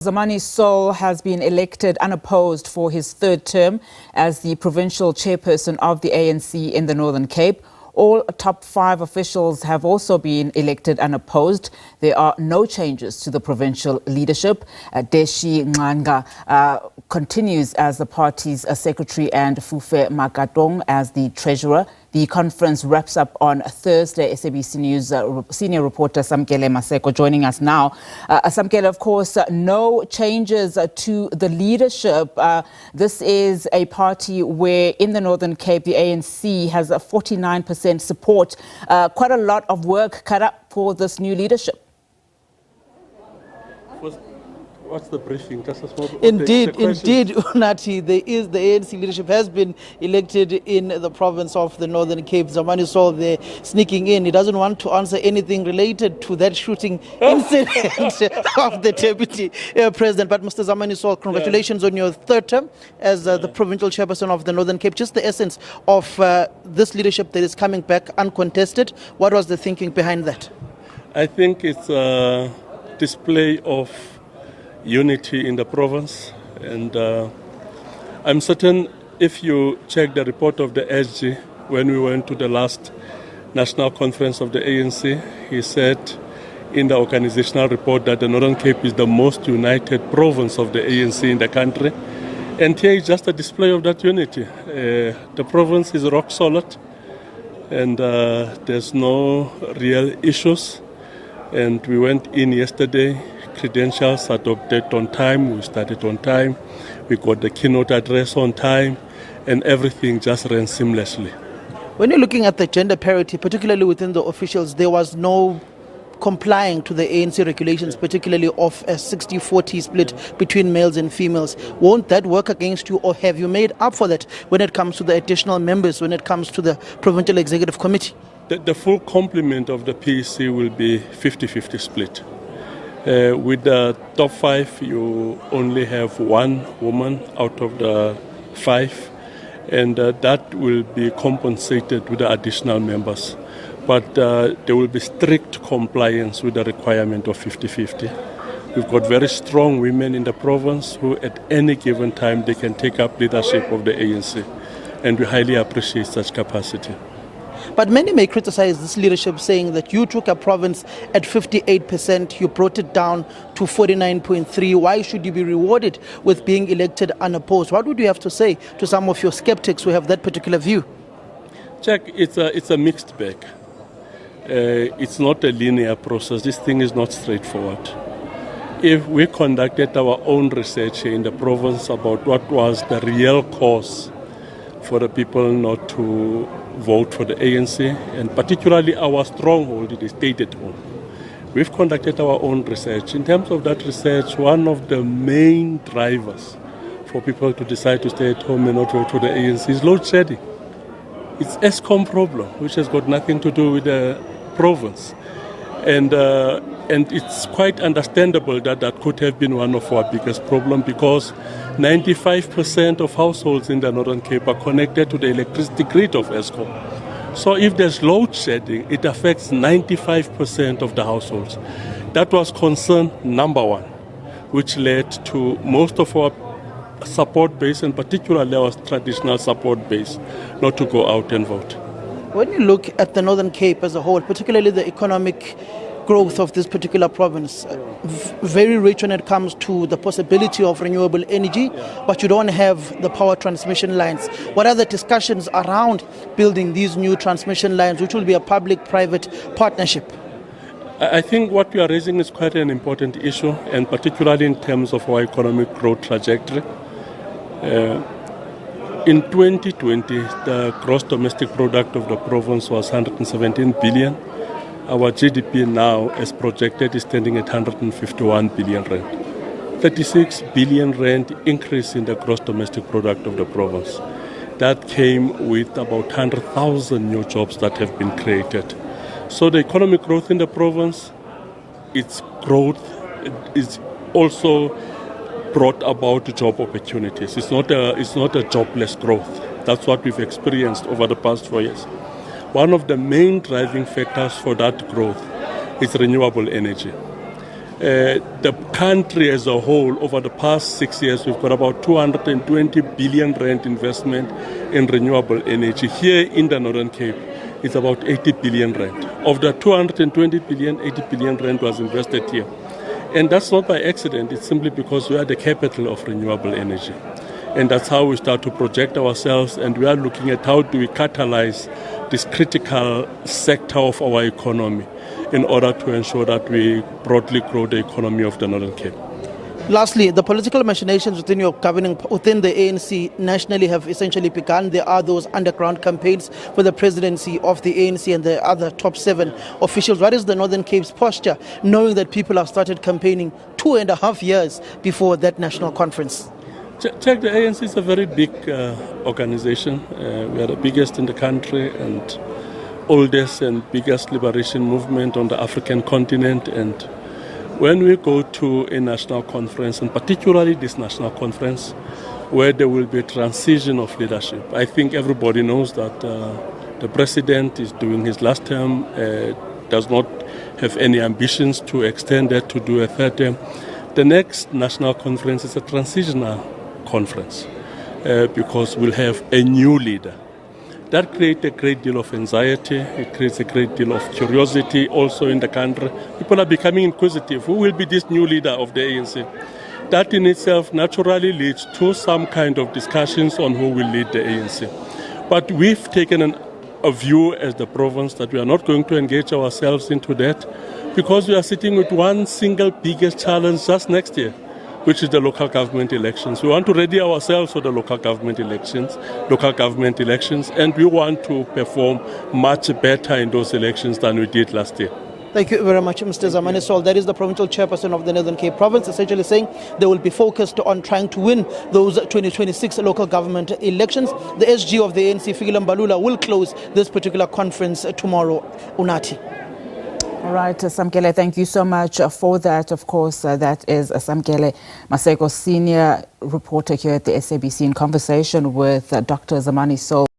Zamani Saul has been elected unopposed for his third term as the provincial chairperson of the ANC in the Northern Cape. All top 5 officials have also been elected unopposed. There are no changes to the provincial leadership. Deshi Ngxanga continues as the party's secretary and Fufe Makatong as the treasurer. The conference wraps up on Thursday. SABC News senior reporter Samkele Maseko joining us now. Samkele, of course, no changes to the leadership. This is a party where in the Northern Cape, the ANC has a 49% support. Quite a lot of work cut up for this new leadership. What's the briefing? Just a small. Indeed, Unati, the ANC leadership has been elected in the province of the Northern Cape. Zamani Saul there sneaking in. He doesn't want to answer anything related to that shooting incident of the deputy president. But Mr. Zamani Saul, congratulations on your third term as the provincial chairperson of the Northern Cape. Just the essence of this leadership that is coming back uncontested. What was the thinking behind that? I think it's a display of unity in the province, and I'm certain if you check the report of the SG when we went to the last national conference of the ANC, he said in the organizational report that the Northern Cape is the most united province of the ANC in the country, and here is just a display of that unity. The province is rock solid, and there's no real issues, and we went in yesterday. Credentials adopted on time, we started on time, we got the keynote address on time, and everything just ran seamlessly. When you're looking at the gender parity, particularly within the officials, there was no complying to the ANC regulations, particularly of a 60-40 split between males and females. Won't that work against you, or have you made up for that when it comes to the additional members, when it comes to the Provincial Executive Committee? The full complement of the PEC will be 50-50 split. With the top 5, you only have 1 woman out of the 5, and that will be compensated with the additional members. But there will be strict compliance with the requirement of 50-50. We've got very strong women in the province who at any given time they can take up leadership of the ANC, and we highly appreciate such capacity. But many may criticize this leadership, saying that you took a province at 58%, you brought it down to 49.3%. Why should you be rewarded with being elected unopposed? What would you have to say to some of your skeptics who have that particular view? Jack, it's a mixed bag. It's not a linear process. This thing is not straightforward. If we conducted our own research in the province about what was the real cause for the people not to vote for the ANC, and particularly our stronghold, it is stayed at home. We've conducted our own research. In terms of that research, one of the main drivers for people to decide to stay at home and not vote for the ANC is load shedding. It's ESCOM problem, which has got nothing to do with the province. And it's quite understandable that that could have been one of our biggest problems, because 95% of households in the Northern Cape are connected to the electricity grid of ESCOM. So if there's load shedding, it affects 95% of the households. That was concern number 1, which led to most of our support base, and particularly our traditional support base, not to go out and vote. When you look at the Northern Cape as a whole, particularly the economic growth of this particular province, very rich when it comes to the possibility of renewable energy, but you don't have the power transmission lines. What are the discussions around building these new transmission lines, which will be a public-private partnership? I think what we are raising is quite an important issue, and particularly in terms of our economic growth trajectory. In 2020, the gross domestic product of the province was 117 billion. Our GDP now, as projected, is standing at 151 billion rand. 36 billion rand increase in the gross domestic product of the province. That came with about 100,000 new jobs that have been created. So the economic growth in the province, its growth is also brought about job opportunities. It's not a jobless growth. That's what we've experienced over the past 4 years. One of the main driving factors for that growth is renewable energy. The country as a whole, over the past 6 years, we've got about 220 billion rand investment in renewable energy. Here in the Northern Cape, it's about 80 billion rand. Of the 220 billion, 80 billion rand was invested here. And that's not by accident, it's simply because we are the capital of renewable energy. And that's how we start to project ourselves, and we are looking at how do we catalyze this critical sector of our economy in order to ensure that we broadly grow the economy of the Northern Cape. Lastly, the political machinations within your governing, within the ANC nationally have essentially begun. There are those underground campaigns for the presidency of the ANC and the other top 7 officials. What is the Northern Cape's posture, knowing that people have started campaigning 2.5 years before that national conference? Check, the ANC is a very big organization. We are the biggest in the country and oldest and biggest liberation movement on the African continent. And when we go to a national conference, and particularly this national conference, where there will be a transition of leadership, I think everybody knows that the president is doing his last term, does not have any ambitions to extend that to do a third term. The next national conference is a transitional conference because we'll have a new leader. That creates a great deal of anxiety. It creates a great deal of curiosity also in the country. People are becoming inquisitive. Who will be this new leader of the ANC? That in itself naturally leads to some kind of discussions on who will lead the ANC. But we've taken a view as the province that we are not going to engage ourselves into that because we are sitting with one single biggest challenge just next year, which is the local government elections. We want to ready ourselves for the local government elections, and we want to perform much better in those elections than we did last year. Thank you very much, Mr. Zamani Saul. That is the provincial chairperson of the Northern Cape province, essentially saying they will be focused on trying to win those 2026 local government elections. The SG of the ANC, Fikile Mbalula, will close this particular conference tomorrow. Unathi. All right, Samkele, thank you so much for that. Of course, that is Samkele Maseko, senior reporter here at the SABC, in conversation with Dr. Zamani Saul.